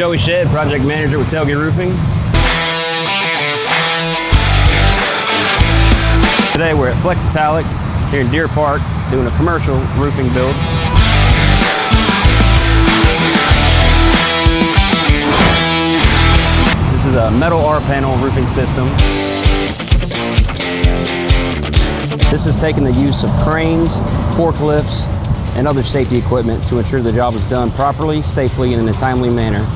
Joey Shedd, Project Manager with Telge Roofing. Today we're at Flex Italic here in Deer Park doing a commercial roofing build. This is a metal R-panel roofing system. This is taking the use of cranes, forklifts, and other safety equipment to ensure the job is done properly, safely, and in a timely manner.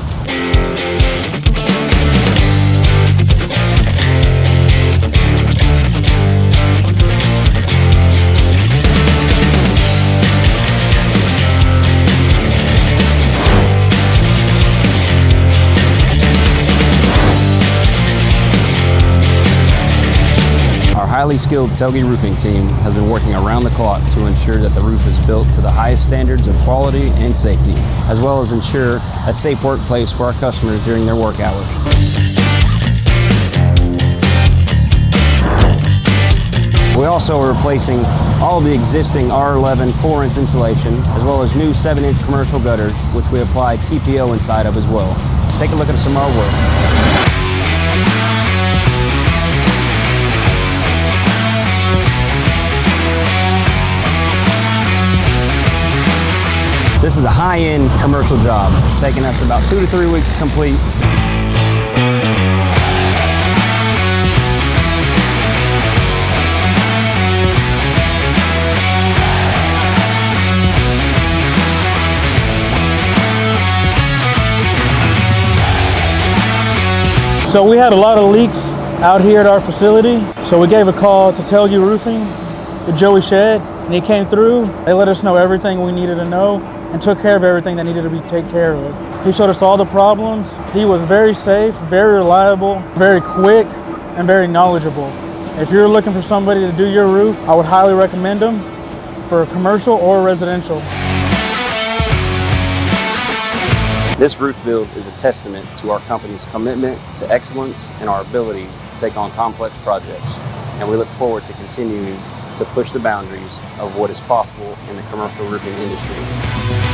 Our highly skilled Telge Roofing team has been working around the clock to ensure that the roof is built to the highest standards of quality and safety, as well as ensure a safe workplace for our customers during their work hours. We also are replacing all of the existing R11 4-inch insulation, as well as new 7-inch commercial gutters, which we applied TPO inside of as well. Take a look at some of our work. This is a high-end commercial job. It's taken us about 2 to 3 weeks to complete. So we had a lot of leaks out here at our facility. So we gave a call to Telge Roofing, to Joey Shedd, and he came through. They let us know everything we needed to know and took care of everything that needed to be taken care of. He showed us all the problems. He was very safe, very reliable, very quick, and very knowledgeable. If you're looking for somebody to do your roof, I would highly recommend him for commercial or residential. This roof build is a testament to our company's commitment to excellence and our ability to take on complex projects. And we look forward to continuing to push the boundaries of what is possible in the commercial roofing industry.